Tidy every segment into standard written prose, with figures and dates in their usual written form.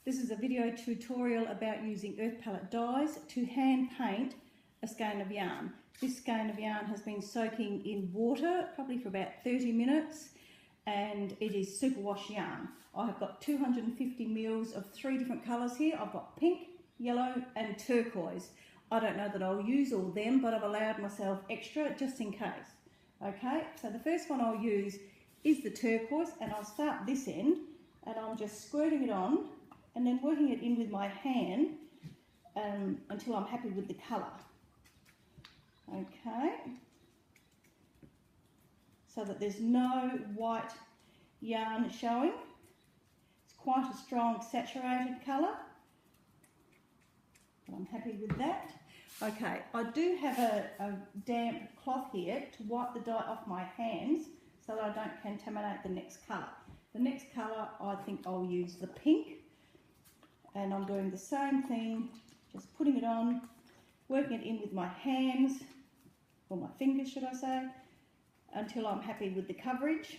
This is a video tutorial about using earth palette dyes to hand paint a skein of yarn. This skein of yarn has been soaking in water probably for about 30 minutes and it is superwash yarn. I have got 250 mils of 3 different colours here. I've got pink, yellow and turquoise. I don't know that I'll use all them, but I've allowed myself extra just in case. Okay, so the first one I'll use is the turquoise, and I'll start this end and I'm just squirting it on and then working it in with my hand until I'm happy with the colour. Okay, so that there's no white yarn showing. It's quite a strong saturated colour. I'm happy with that. Okay, I do have a damp cloth here to wipe the dye off my hands so that I don't contaminate the next colour. The next colour, I think I'll use the pink, and I'm doing the same thing, just putting it on, working it in with my hands, or my fingers should I say, until I'm happy with the coverage.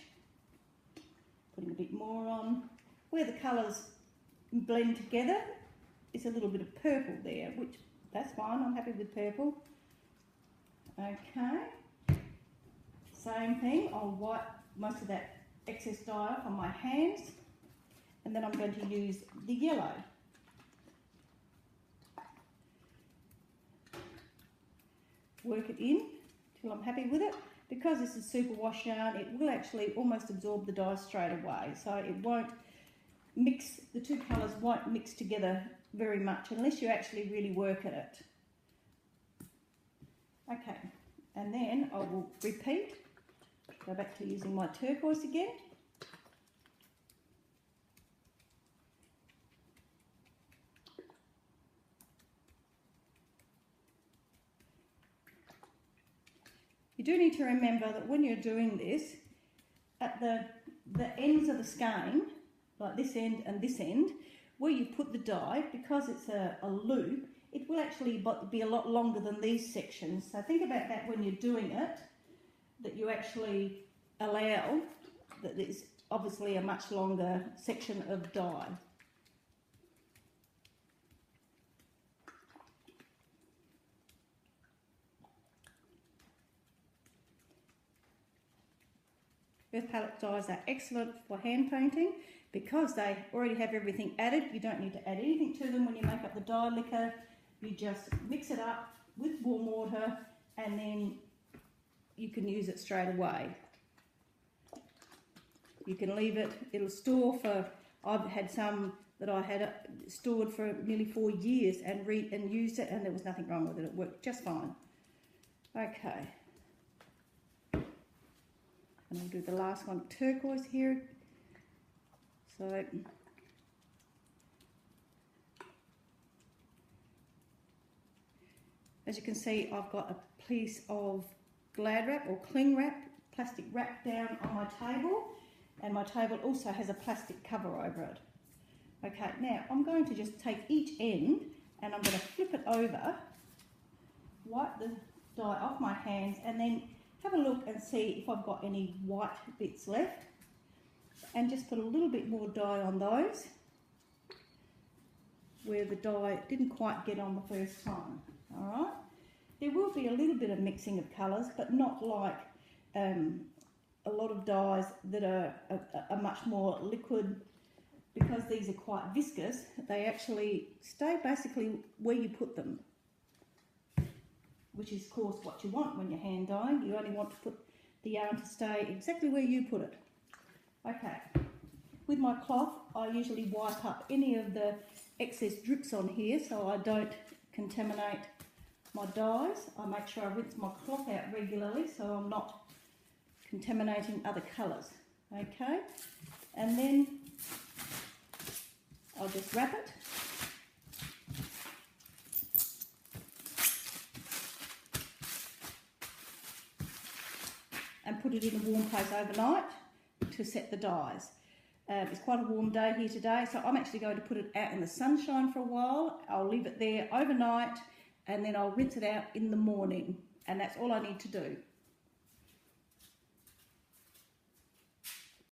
Putting a bit more on. Where the colours blend together, it's a little bit of purple there, which that's fine, I'm happy with purple. Okay, same thing, I'll wipe most of that excess dye off on my hands, and then I'm going to use the yellow. Work it in till I'm happy with it. Because this is superwash yarn, it will actually almost absorb the dye straight away, so it won't mix, the two colours won't mix together very much unless you actually really work at it. Okay, and then I will repeat, go back to using my turquoise again. You do need to remember that when you're doing this, at the ends of the skein, like this end and this end, where you put the dye, because it's a loop, it will actually be a lot longer than these sections. So think about that when you're doing it, that you actually allow that there's obviously a much longer section of dye. Earth palette dyes are excellent for hand painting because they already have everything added. You don't need to add anything to them when you make up the dye liquor. You just mix it up with warm water and then you can use it straight away. You can leave it, it'll store for, I've had some that I had stored for nearly 4 years and used it, and there was nothing wrong with it. It worked just fine. Okay. And I'll do the last one, turquoise here. So, as you can see, I've got a piece of Glad wrap or cling wrap, plastic wrap down on my table, and my table also has a plastic cover over it. Okay, now I'm going to just take each end and I'm going to flip it over, wipe the dye off my hands, and then have a look and see if I've got any white bits left, and just put a little bit more dye on those where the dye didn't quite get on the first time. Alright, there will be a little bit of mixing of colours, but not like a lot of dyes that are much more liquid. Because these are quite viscous, they actually stay basically where you put them, which is of course what you want when you're hand dyeing. You only want to put the yarn to stay exactly where you put it. Okay, with my cloth I usually wipe up any of the excess drips on here so I don't contaminate my dyes. I make sure I rinse my cloth out regularly so I'm not contaminating other colours. Okay, and then I'll just wrap it. And put it in a warm place overnight to set the dyes. It's quite a warm day here today, so I'm actually going to put it out in the sunshine for a while. I'll leave it there overnight and then I'll rinse it out in the morning, and that's all I need to do.